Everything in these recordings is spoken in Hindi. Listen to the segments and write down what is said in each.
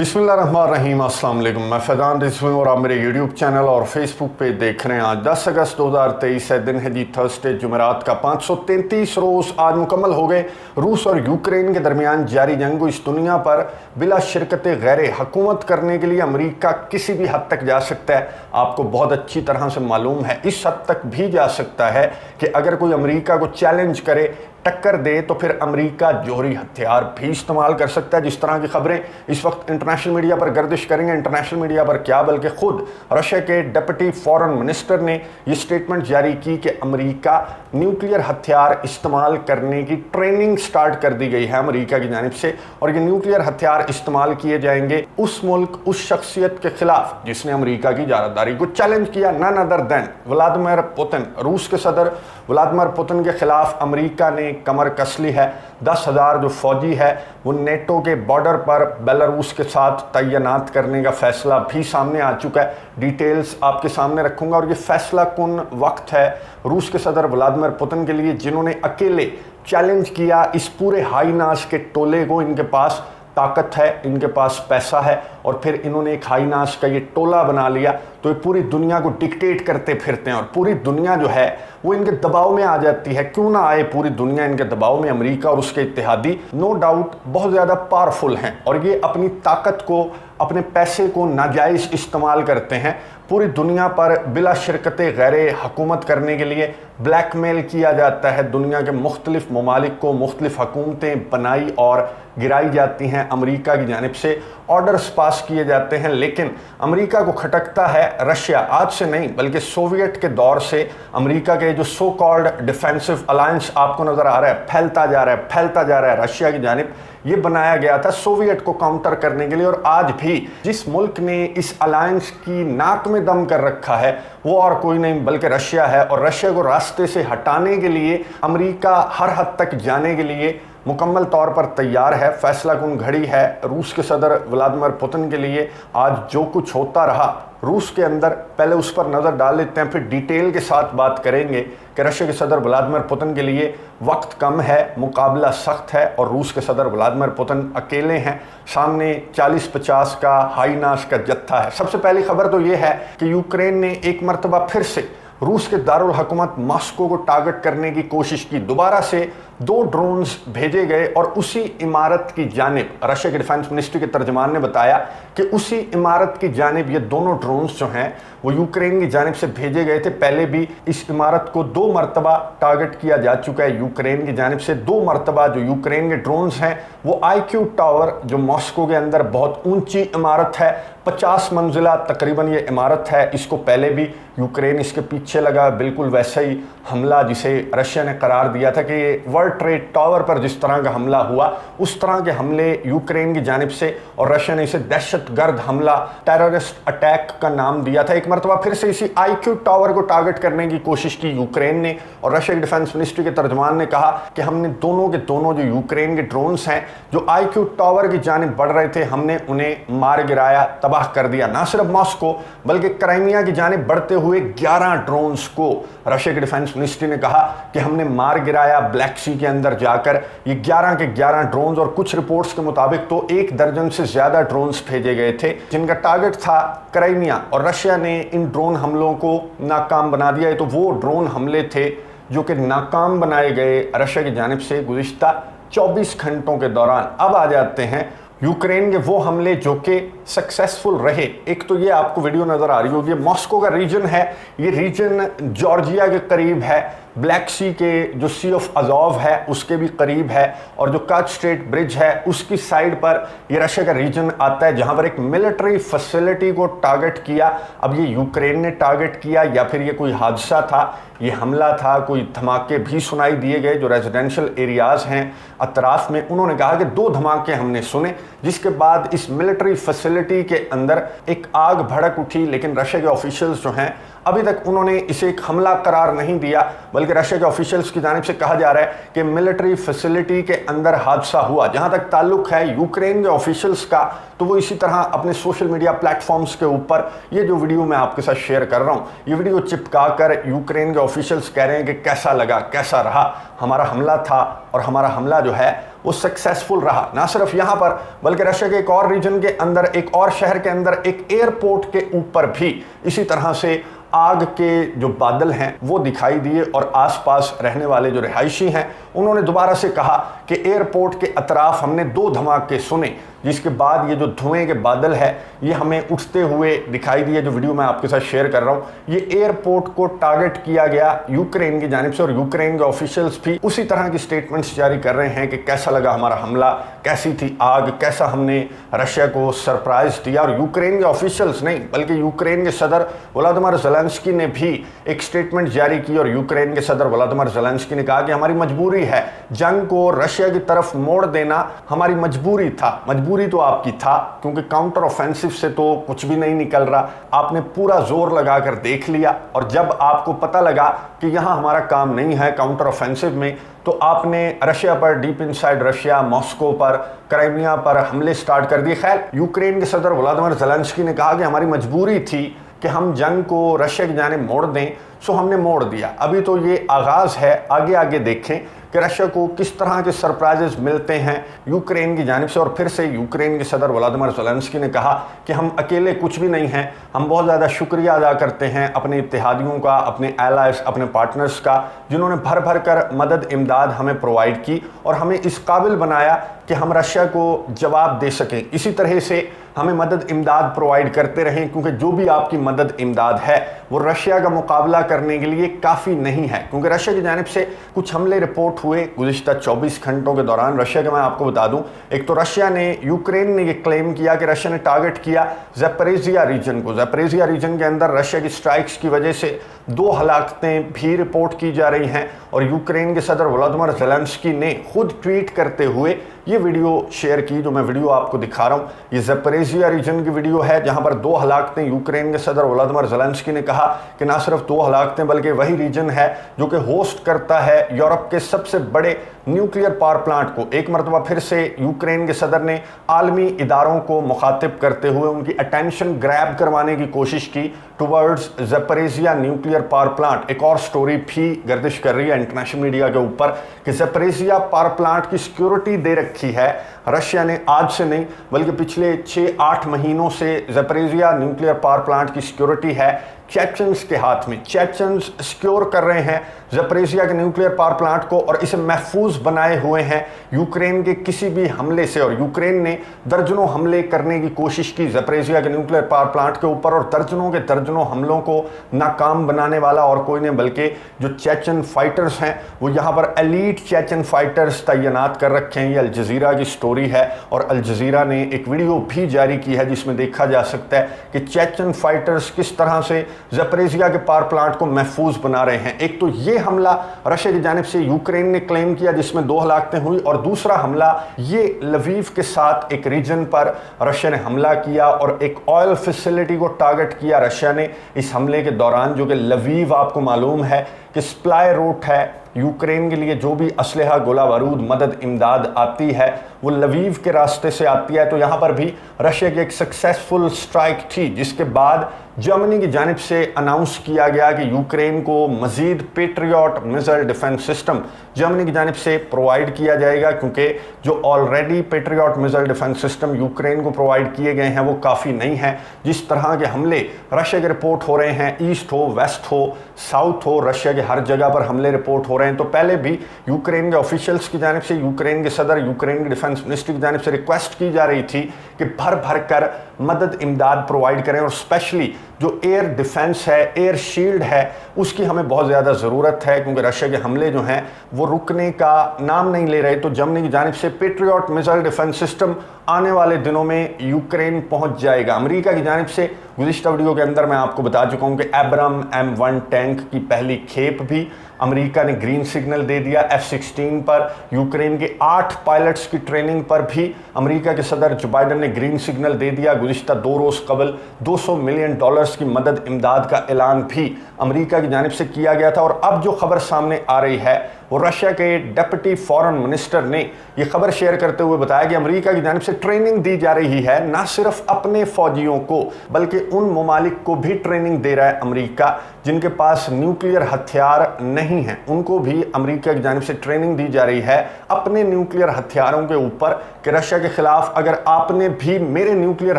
बिस्मिल्लाहिर्रहमानिर्रहीम, अस्सलाम वालेकुम। मैं फैज़ान रिजवी और आप मेरे यूट्यूब चैनल और फेसबुक पे देख रहे हैं। आज 10 अगस्त 2023 है, दिन है जी थर्सडे, जुमेरात का 533 रोज़ आज मुकम्मल हो गए। रूस और यूक्रेन के दरमियान जारी जंग इस दुनिया पर बिला शिरकत गैर हुकूमत करने के लिए अमरीका किसी भी हद तक जा सकता है। आपको बहुत अच्छी तरह से मालूम है, इस हद तक भी जा सकता है कि अगर कोई अमरीका को चैलेंज करे, टक्कर दे, तो फिर अमेरिका जोहरी हथियार भी इस्तेमाल कर सकता है। जिस तरह की खबरें इस वक्त इंटरनेशनल मीडिया पर गर्दिश करेंगे, इंटरनेशनल मीडिया पर क्या बल्कि खुद रशिया के डिप्टी फॉरेन मिनिस्टर ने ये स्टेटमेंट जारी की कि अमेरिका न्यूक्लियर हथियार इस्तेमाल करने की ट्रेनिंग स्टार्ट कर दी गई है अमेरिका की जानिब से, और ये न्यूक्लियर हथियार इस्तेमाल किए जाएंगे उस मुल्क, उस शख्सियत के खिलाफ जिसने अमेरिका की जारदारी को चैलेंज किया, none other than Vladimir Putin. रूस के सदर व्लादिमीर पुतिन के खिलाफ अमेरिका ने कमर कस ली है। 10,000 जो फौजी है वो नेटो के बॉर्डर पर बेलारूस के साथ तैनात करने का फैसला भी सामने आ चुका है। डिटेल्स आपके सामने रखूंगा। और ये फैसला कुन वक्त है रूस के सदर व्लादिमीर पुतिन के लिए, जिन्होंने अकेले चैलेंज किया इस पूरे हाई नाश के टोले को। इनके पास ताकत है, इनके पास पैसा है, और फिर इन्होंने एक हाई नाश का ये टोला बना लिया, तो ये पूरी दुनिया को डिक्टेट करते फिरते हैं और पूरी दुनिया जो है वो इनके दबाव में आ जाती है। क्यों ना आए पूरी दुनिया इनके दबाव में। अमेरिका और उसके इत्तेहादी नो डाउट बहुत ज़्यादा पावरफुल हैं और ये अपनी ताकत को, अपने पैसे को नाजायज़ इस्तेमाल करते हैं। पूरी दुनिया पर बिला शिरकत गैर हुकूमत करने के लिए ब्लैकमेल किया जाता है। दुनिया के मुख्तलिफ ममालिक को मुख्तलिफ हुकूमतें बनाई और गिराई जाती हैं अमेरिका की जानिब से, ऑर्डर्स पास किए जाते हैं। लेकिन अमेरिका को खटकता है रशिया, आज से नहीं बल्कि सोवियत के दौर से। अमेरिका के जो सो कॉल्ड डिफेंसिव अलायंस आपको नज़र आ रहा है, फैलता जा रहा है, फैलता जा रहा है रशिया की जानिब, ये बनाया गया था सोवियत को काउंटर करने के लिए। और आज भी जिस मुल्क ने इस अलायंस की नाक में दम कर रखा है वो और कोई नहीं बल्कि रशिया है। और रशिया को रास्ते से हटाने के लिए अमेरिका हर हद तक जाने के लिए मुकम्मल तौर पर तैयार है। फैसला कुन घड़ी है रूस के सदर व्लादिमीर पुतिन के लिए। आज जो कुछ होता रहा रूस के अंदर, पहले उस पर नज़र डाल लेते हैं, फिर डिटेल के साथ बात करेंगे कि रशिया के सदर व्लादिमीर पुतिन के लिए वक्त कम है, मुकाबला सख्त है, और रूस के सदर व्लादिमीर पुतिन अकेले हैं। सामने 40-50 का हाई नाश का जत्था है। सबसे पहली खबर तो ये है कि यूक्रेन ने एक मरतबा फिर से रूस के दारुल हुकूमत मॉस्को को टारगेट करने की कोशिश की। दोबारा से 2 ड्रोन्स भेजे गए और उसी इमारत की जानिब, रशिया के डिफेंस मिनिस्ट्री के तर्जमान ने बताया कि उसी इमारत की जानिब ये दोनों ड्रोन्स जो हैं वो यूक्रेन की जानिब से भेजे गए थे। पहले भी इस इमारत को 2 मरतबा टारगेट किया जा चुका है यूक्रेन की जानिब से। 2 मरतबा जो यूक्रेन के ड्रोन्स हैं वो IQ टावर, जो मॉस्को के अंदर बहुत ऊंची इमारत है, 50 मंजिला तकरीबन ये इमारत है। इसको पहले भी यूक्रेन इसके पीछे लगा, बिल्कुल वैसा ही हमला जिसे रशिया ने करार दिया था कि ये वर्ल्ड ट्रेड टावर पर जिस तरह का हमला हुआ, उस तरह के हमले यूक्रेन की जानिब से, और रशिया ने इसे दहशतगर्द हमला, टेररिस्ट अटैक का नाम दिया था। एक मरतबा फिर से इसी IQ टावर को टारगेट करने की कोशिश की यूक्रेन ने, और रशिया के डिफेंस मिनिस्ट्री के तर्जमान ने कहा कि हमने दोनों के दोनों जो यूक्रेन के ड्रोन्स हैं जो IQ टावर की जानिब बढ़ रहे थे, हमने उन्हें मार गिराया, तबाह कर दिया। ना सिर्फ मॉस्को बल्कि क्राइमिया की जानिब बढ़ते हुए 11 ड्रोन्स को रशिया के डिफेंस मिनिस्ट्री ने कहा कि हमने मार गिराया ब्लैक सी के अंदर जाकर। ये 11 के 11 ड्रोन्स, और कुछ रिपोर्ट्स के मुताबिक तो 1 दर्जन से ज़्यादा ड्रोन्स भेजे गए थे जिनका टारगेट था क्राइमिया, और रशिया ने इन ड्रोन हमलों को नाकाम बना दिया है। तो वो ड्रोन हमले थे जो कि नाकाम बनाए गए रशिया की जानिब से गुज़िश्ता 24 घंटों के दौरान। अब आ जाते हैं यूक्रेन के वो हमले जो कि सक्सेसफुल रहे। एक तो ये आपको वीडियो नज़र आ रही होगी, मॉस्को का रीजन है, ये रीजन जॉर्जिया के करीब है, ब्लैक सी के जो सी ऑफ अज़ोव है उसके भी करीब है, और जो कर्च स्ट्रेट ब्रिज है उसकी साइड पर ये रशिया का रीजन आता है, जहां पर एक मिलिट्री फैसिलिटी को टारगेट किया। अब ये यूक्रेन ने टारगेट किया या फिर ये कोई हादसा था, ये हमला था, कोई धमाके भी सुनाई दिए गए। जो रेजिडेंशियल एरियाज़ हैं अतराफ में, उन्होंने कहा कि 2 धमाके हमने सुने, जिसके बाद इस मिलिट्री फैसिलिटी के अंदर एक आग भड़क उठी। लेकिन रशिया के ऑफिशियल्स जो हैं अभी तक उन्होंने इसे एक हमला करार नहीं दिया, बल्कि रशिया के ऑफिशियल्स की जानिब से कहा जा रहा है कि मिलिट्री फैसिलिटी के अंदर हादसा हुआ। जहां तक ताल्लुक है यूक्रेन के ऑफिशियल्स का, तो वो इसी तरह अपने सोशल मीडिया प्लेटफॉर्म्स के ऊपर ये जो वीडियो मैं आपके साथ शेयर कर रहा हूँ, ये वीडियो चिपका कर यूक्रेन के ऑफिशियल्स कह रहे हैं कि कैसा लगा, कैसा रहा, हमारा हमला था और हमारा हमला जो है वो सक्सेसफुल रहा। ना सिर्फ यहाँ पर बल्कि रशिया के एक और रीजन के अंदर, एक और शहर के अंदर, एक एयरपोर्ट के ऊपर भी इसी तरह से आग के जो बादल हैं वो दिखाई दिए और आसपास रहने वाले जो रिहायशी हैं उन्होंने दोबारा से कहा कि एयरपोर्ट के अतराफ हमने 2 धमाके सुने, जिसके बाद ये जो धुएं के बादल है ये हमें उठते हुए दिखाई दिए। जो वीडियो मैं आपके साथ शेयर कर रहा हूँ, ये एयरपोर्ट को टारगेट किया गया यूक्रेन की जानिब से, और यूक्रेन के ऑफिशियल्स भी उसी तरह की स्टेटमेंट्स जारी कर रहे हैं कि कैसा लगा हमारा हमला, कैसी थी आग, कैसा हमने रशिया को सरप्राइज दिया। और यूक्रेन के ऑफिशियल्स नहीं बल्कि यूक्रेन के सदर व्लादिमीर ज़ेलेंस्की ने भी एक स्टेटमेंट जारी की, और यूक्रेन के सदर व्लादिमीर ज़ेलेंस्की ने कहा कि हमारी मजबूरी है, जंग को रशिया की तरफ मोड़ देना हमारी मजबूरी था। मजबूरी तो आपकी था क्योंकि काउंटर ऑफेंसिव से तो कुछ भी नहीं निकल रहा, आपने पूरा जोर लगाकर देख लिया, और जब आपको पता लगा कि यहां हमारा काम नहीं है काउंटर ऑफेंसिव में, तो आपने रशिया पर, डीप इनसाइड रशिया, मॉस्को पर, क्राइमिया पर हमले स्टार्ट कर दिए। खैर, यूक्रेन के सदर व्लादिमीर ज़ेलेंस्की ने कहा कि हमारी मजबूरी थी कि हम जंग को रशिया की जानिब मोड़ दें, सो हमने मोड़ दिया। अभी तो ये आगाज़ है, आगे आगे देखें कि रशिया को किस तरह के सरप्राइजेस मिलते हैं यूक्रेन की जानिब से। और फिर से यूक्रेन के सदर व्लादिमीर ज़ेलेंस्की ने कहा कि हम अकेले कुछ भी नहीं हैं, हम बहुत ज़्यादा शुक्रिया अदा करते हैं अपने इत्तेहादियों का, अपने एलाइज, अपने पार्टनर्स का, जिन्होंने भर भर कर मदद इमदाद हमें प्रोवाइड की और हमें इस काबिल बनाया कि हम रशिया को जवाब दे सकें। इसी तरह से हमें मदद इमदाद प्रोवाइड करते रहें, क्योंकि जो भी आपकी मदद इमदाद है वो रशिया का मुकाबला करने के लिए काफ़ी नहीं है। क्योंकि रशिया की जानिब से कुछ हमले रिपोर्ट हुए गुज़िश्ता 24 घंटों के दौरान। रशिया के मैं आपको बता दूं, एक तो रशिया ने, यूक्रेन ने ये क्लेम किया कि रशिया ने टारगेट किया ज़ैपोरिज़िया रीजन को। ज़ैपोरिज़िया रीजन के अंदर रशिया की स्ट्राइक्स की वजह से 2 हलाकतें भी रिपोर्ट की जा रही हैं, और यूक्रेन के सदर व्लादिमीर ज़ेलेंस्की ने खुद ट्वीट करते हुए ये वीडियो शेयर की, जो मैं वीडियो आपको दिखा रहा हूँ। ये ज़ैपोरिज़िया रीजन की वीडियो है जहाँ पर 2 हलाकतें, यूक्रेन के सदर व्लादिमीर ज़ेलेंस्की ने कहा कि ना सिर्फ 2 हलाकतें बल्कि वही रीजन है जो कि होस्ट करता है यूरोप के सबसे बड़े न्यूक्लियर पावर प्लांट को। एक मरतबा फिर से यूक्रेन के सदर ने आलमी इदारों को मुखातिब करते हुए उनकी अटेंशन ग्रैब करवाने की कोशिश की towards Zaporizhzhia nuclear power plant. एक और स्टोरी भी गर्दिश कर रही है इंटरनेशनल मीडिया के ऊपर कि ज़ैपोरिज़िया पावर प्लांट की सिक्योरिटी दे रखी है रशिया ने, आज से नहीं बल्कि पिछले 6-8 महीनों से ज़ैपोरिज़िया न्यूक्लियर पावर प्लांट की सिक्योरिटी है चेचन्स के हाथ में। चेचन्स सिक्योर कर रहे हैं ज़ैपोरिज़िया के न्यूक्लियर पावर प्लांट को और इसे महफूज बनाए हुए हैं यूक्रेन के किसी भी हमले से। और यूक्रेन ने दर्जनों हमले करने की कोशिश की ज़ैपोरिज़िया के न्यूक्लियर पावर प्लांट के ऊपर, और दर्जनों के दर्जनों हमलों को नाकाम बनाने वाला और कोई नहीं बल्कि जो चेचन फाइटर्स हैं वो यहाँ पर एलीट चेचन फाइटर्स तैनात कर रखे हैं। ये अल जज़ीरा की स्टोरी है, और अल जज़ीरा ने एक वीडियो भी जारी की है जिसमें देखा जा सकता है कि चेचन फाइटर्स किस तरह से ज़ैपोरिज़िया के पावर प्लांट को महफूज बना रहे हैं। एक तो ये हमला रशिया की जानिब से यूक्रेन ने क्लेम किया जिसमें 2 हलाकतें हुई, और दूसरा हमला ये लवीव के साथ एक रीजन पर रशिया ने हमला किया और एक ऑयल फैसिलिटी को टारगेट किया रशिया ने इस हमले के दौरान, जो कि लवीव आपको मालूम है कि सप्लाई रूट है यूक्रेन के लिए। जो भी असलहा, गोला बारूद, मदद इमदाद आती है वो लवीव के रास्ते से आती है। तो यहाँ पर भी रशिया की एक सक्सेसफुल स्ट्राइक थी, जिसके बाद जर्मनी की जानिब से अनाउंस किया गया कि यूक्रेन को मजीद Patriot missile defence system Germany की जानिब से प्रोवाइड किया जाएगा, क्योंकि जो already Patriot missile defence system Ukraine को प्रोवाइड किए गए हैं वो काफ़ी नहीं है। जिस तरह के हमले रशिया के रिपोर्ट हो रहे हैं, ईस्ट हो, वेस्ट हो, साउथ हो, रशिया के हर जगह पर हमले रिपोर्ट हो रहे हैं। तो पहले भी यूक्रेन के ऑफिशियल्स की जानिब से, यूक्रेन के सदर, यूक्रेन के डिफेंस मिनिस्ट्री की जानिब से रिक्वेस्ट की जा रही थी कि भर भर कर मदद इमदाद प्रोवाइड करें, और स्पेशली जो एयर डिफेंस है, एयर शील्ड है, उसकी हमें बहुत ज़्यादा ज़रूरत है, क्योंकि रशिया के हमले जो हैं वो रुकने का नाम नहीं ले रहे। तो जर्मनी की जानिब से पेट्रियट मिसाइल डिफेंस सिस्टम आने वाले दिनों में यूक्रेन पहुंच जाएगा। अमेरिका की जानिब से गुज़िश्ता वीडियो के अंदर मैं आपको बता चुका हूं कि एब्राम M1 टैंक की पहली खेप भी अमेरिका ने ग्रीन सिग्नल दे दिया। F-16 पर यूक्रेन के 8 पायलट्स की ट्रेनिंग पर भी अमेरिका के सदर जो बाइडन ने ग्रीन सिग्नल दे दिया। गुज़िश्ता 2 रोज़ कबल $200 मिलियन वागनर्स की मदद इमदाद का ऐलान भी अमेरिका की जानिब से किया गया था। और अब जो खबर सामने आ रही है वो रशिया के डिप्टी फॉरेन मिनिस्टर ने ये खबर शेयर करते हुए बताया कि अमेरिका की जानिब से ट्रेनिंग दी जा रही है, ना सिर्फ अपने फौजियों को बल्कि उन ममालिक को भी ट्रेनिंग दे रहा है अमेरिका जिनके पास न्यूक्लियर हथियार नहीं है, उनको भी अमेरिका की जानिब से ट्रेनिंग दी जा रही है अपने न्यूक्लियर हथियारों के ऊपर कि रशिया के खिलाफ अगर आपने भी मेरे न्यूक्लियर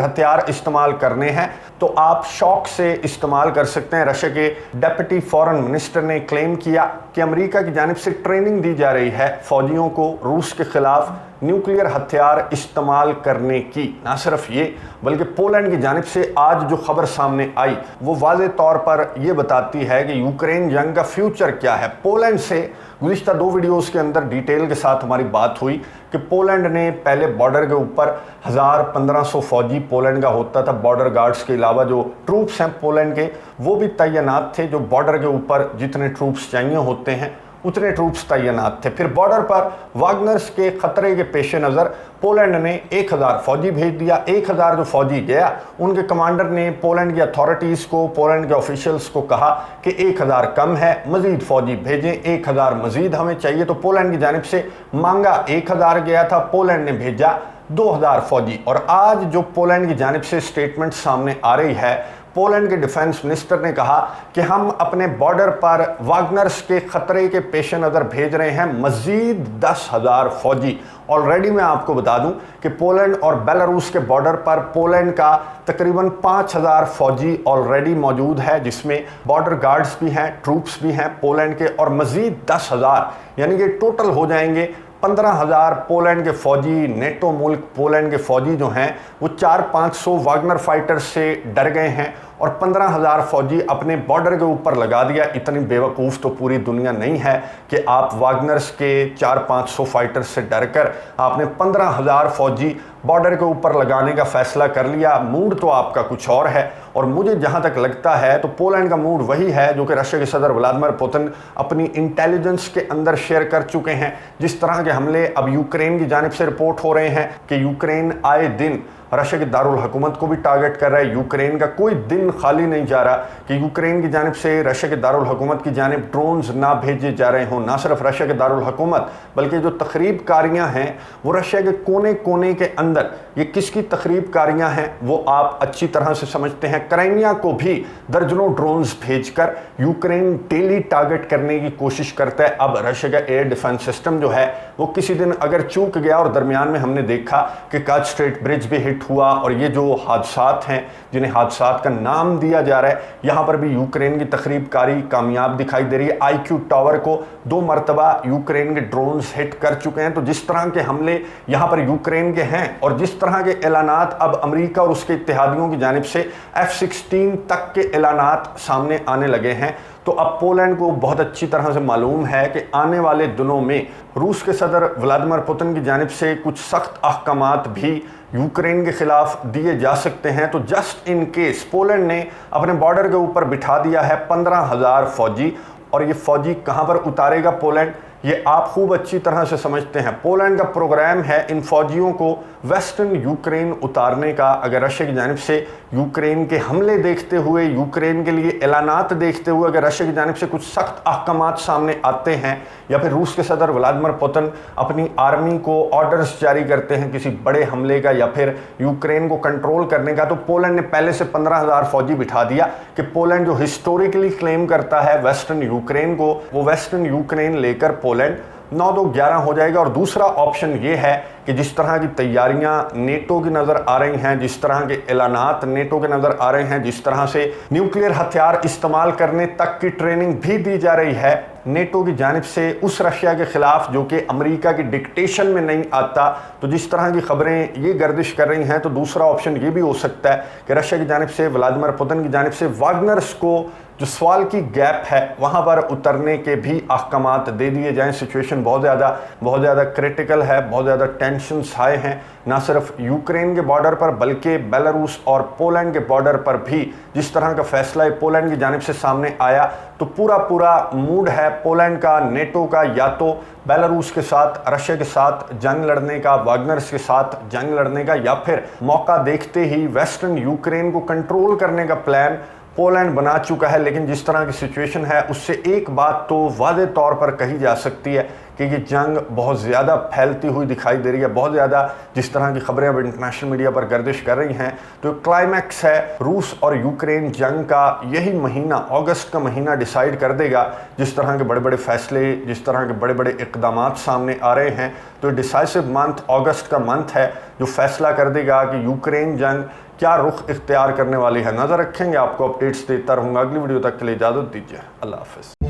हथियार इस्तेमाल करने हैं तो आप शौक से इस्तेमाल कर सकते हैं। रशिया के डिप्टी फॉरेन मिनिस्टर ने क्लेम किया कि अमेरिका की जानिब से ट्रेनिंग दी जा रही है फौजियों को रूस के खिलाफ न्यूक्लियर हथियार इस्तेमाल करने की। ना सिर्फ ये बल्कि पोलैंड की जानिब से आज जो खबर सामने आई वो वाज़े तौर पर यह बताती है कि यूक्रेन जंग का फ्यूचर क्या है। पोलैंड से गुज़िश्ता 2 वीडियोस के अंदर डिटेल के साथ हमारी बात हुई कि पोलैंड ने पहले बॉर्डर के ऊपर 1000-1500 फौजी पोलैंड का होता था, बॉर्डर गार्ड्स के अलावा जो ट्रूप्स हैं पोलैंड के वो भी तैनात थे, जो बॉर्डर के ऊपर जितने ट्रूप्स चाहिए होते हैं उतने ट्रूप्स तैनात थे। फिर बॉर्डर पर वागनर्स के खतरे के पेश नज़र पोलैंड ने 1000 फौजी भेज दिया। 1000 जो फौजी गया उनके कमांडर ने पोलैंड की अथॉरिटीज़ को, पोलैंड के ऑफिशियल्स को कहा कि 1000 कम है, मज़ीद फौजी भेजें, 1000 मज़ीद हमें चाहिए। तो पोलैंड की जानिब से मांगा 1000 गया था, पोलैंड ने भेजा 2000 फौजी। और आज जो पोलैंड की जानिब से स्टेटमेंट सामने आ रही है, पोलैंड के डिफेंस मिनिस्टर ने कहा कि हम अपने बॉर्डर पर वागनर्स के खतरे के पेश नज़र भेज रहे हैं मज़ीद 10,000 फौजी। ऑलरेडी मैं आपको बता दूं कि पोलैंड और बेलारूस के बॉर्डर पर पोलैंड का तकरीबन 5000 फौजी ऑलरेडी मौजूद है, जिसमें बॉर्डर गार्ड्स भी हैं, ट्रूप्स भी हैं पोलैंड के, और मज़ीद 10,000 यानी कि टोटल हो जाएंगे 15,000 पोलैंड के फौजी। नेटो मुल्क पोलैंड के फौजी जो हैं वो 400-500 वागनर फाइटर्स से डर गए हैं और 15,000 फौजी अपने बॉर्डर के ऊपर लगा दिया। इतनी बेवकूफ़ तो पूरी दुनिया नहीं है कि आप वागनर्स के 400-500 फाइटर्स से डरकर आपने 15,000 फौजी बॉर्डर के ऊपर लगाने का फैसला कर लिया। मूड तो आपका कुछ और है, और मुझे जहां तक लगता है तो पोलैंड का मूड वही है जो कि रशिया के सदर व्लादिमीर पुतिन अपनी इंटेलिजेंस के अंदर शेयर कर चुके हैं। जिस तरह के हमले अब यूक्रेन की जानिब से रिपोर्ट हो रहे हैं कि यूक्रेन आए दिन रशिया के दारुल हुकूमत को भी टारगेट कर रहा है। यूक्रेन का कोई दिन खाली नहीं जा रहा कि यूक्रेन की जानिब से रशिया के दारुल हुकूमत की जानिब ड्रोन्स ना भेजे जा रहे हों। ना सिर्फ रशिया के दारुल हुकूमत बल्कि जो तखरीबकारियाँ हैं वो रशिया के कोने कोने के अंदर, ये किसकी तखरीबकारियाँ हैं वो आप अच्छी तरह से समझते हैं। क्राइमिया को भी दर्जनों ड्रोन्स भेजकर यूक्रेन डेली टारगेट करने की कोशिश करता है। अब रशिया का एयर डिफेंस सिस्टम जो है वो किसी दिन अगर चूक गया, और दरमियान में हमने देखा कि कर्च स्ट्रेट ब्रिज भी हिट हुआ, और ये जो हादसात हैं जिन्हें हादसात का नाम दिया जा रहा है, यहाँ पर भी यूक्रेन की तखरीबकारी कामयाब दिखाई दे रही है। IQ टावर को 2 मरतबा यूक्रेन के ड्रोन्स हिट कर चुके हैं। तो जिस तरह के हमले यहाँ पर यूक्रेन के हैं और जिस तरह के ऐलानात अब अमेरिका और उसके इत्तेहादियों की जानिब से F-16 तक के ऐलानात सामने आने लगे हैं, तो अब पोलैंड को बहुत अच्छी तरह से मालूम है कि आने वाले दिनों में रूस के सदर व्लादिमीर पुतिन की जानिब से कुछ सख्त अहकामात भी यूक्रेन के खिलाफ दिए जा सकते हैं। तो जस्ट इन केस पोलैंड ने अपने बॉर्डर के ऊपर बिठा दिया है 15,000 फौजी, और ये फौजी कहाँ पर उतारेगा पोलैंड, ये आप खूब अच्छी तरह से समझते हैं। पोलैंड का प्रोग्राम है इन फौजियों को वेस्टर्न यूक्रेन उतारने का। अगर रशिया की जानिब से यूक्रेन के हमले देखते हुए, यूक्रेन के लिए ऐलानात देखते हुए अगर रशिया की जानिब से कुछ सख्त अहकामात सामने आते हैं, या फिर रूस के सदर व्लादिमीर पुतिन अपनी आर्मी को ऑर्डर्स जारी करते हैं किसी बड़े हमले का या फिर यूक्रेन को कंट्रोल करने का, तो पोलैंड ने पहले से 15,000 फौजी बिठा दिया कि पोलैंड जो हिस्टोरिकली क्लेम करता है वेस्टर्न यूक्रेन को, वो वेस्टर्न यूक्रेन लेकर पोलैंड 9-2-11 हो जाएगा। और दूसरा ऑप्शन ये है कि जिस तरह की तैयारियां नेटो की नज़र आ रही हैं, जिस तरह के ऐलानात नेटो के नज़र आ रहे हैं, जिस तरह से न्यूक्लियर हथियार इस्तेमाल करने तक की ट्रेनिंग भी दी जा रही है नेटो की जानिब से उस रशिया के खिलाफ जो कि अमेरिका की डिक्टेशन में नहीं आता, तो जिस तरह की खबरें ये गर्दिश कर रही हैं, तो दूसरा ऑप्शन ये भी हो सकता है कि रशिया की जानिब से व्लादिमीर पुतिन की जानिब से वागनर्स को जो सवाल की गैप है वहाँ पर उतरने के भी अहकामात दे दिए जाएं। सिचुएशन बहुत ज़्यादा क्रिटिकल है, बहुत ज़्यादा टेंशन्स हाई हैं, ना सिर्फ यूक्रेन के बॉर्डर पर बल्कि बेलारूस और पोलैंड के बॉर्डर पर भी। जिस तरह का फैसला पोलैंड की जानिब से सामने आया, तो पूरा मूड है पोलैंड का, नेटो का, या तो बेलारूस के साथ, रशिया के साथ जंग लड़ने का, वागनर्स के साथ जंग लड़ने का, या फिर मौका देखते ही वेस्टर्न यूक्रेन को कंट्रोल करने का प्लान पोलैंड बना चुका है, लेकिन जिस तरह की सिचुएशन है उससे एक बात तो वादे तौर पर कही जा सकती है कि ये जंग बहुत ज़्यादा फैलती हुई दिखाई दे रही है। बहुत ज़्यादा जिस तरह की खबरें अब इंटरनेशनल मीडिया पर गर्दिश कर रही हैं, तो क्लाइमैक्स है रूस और यूक्रेन जंग का, यही महीना अगस्त का महीना डिसाइड कर देगा। जिस तरह के बड़े बड़े फैसले, जिस तरह के बड़े बड़े इकदामात सामने आ रहे हैं, तो डिसाइसिव मंथ अगस्त का मंथ है जो फैसला कर देगा कि यूक्रेन जंग क्या रुख इख्तियार करने वाली है। नज़र रखेंगे, आपको अपडेट्स देता रहूँगा। अगली वीडियो तक के लिए इजाज़त दीजिए। अल्लाह हाफ़िज़।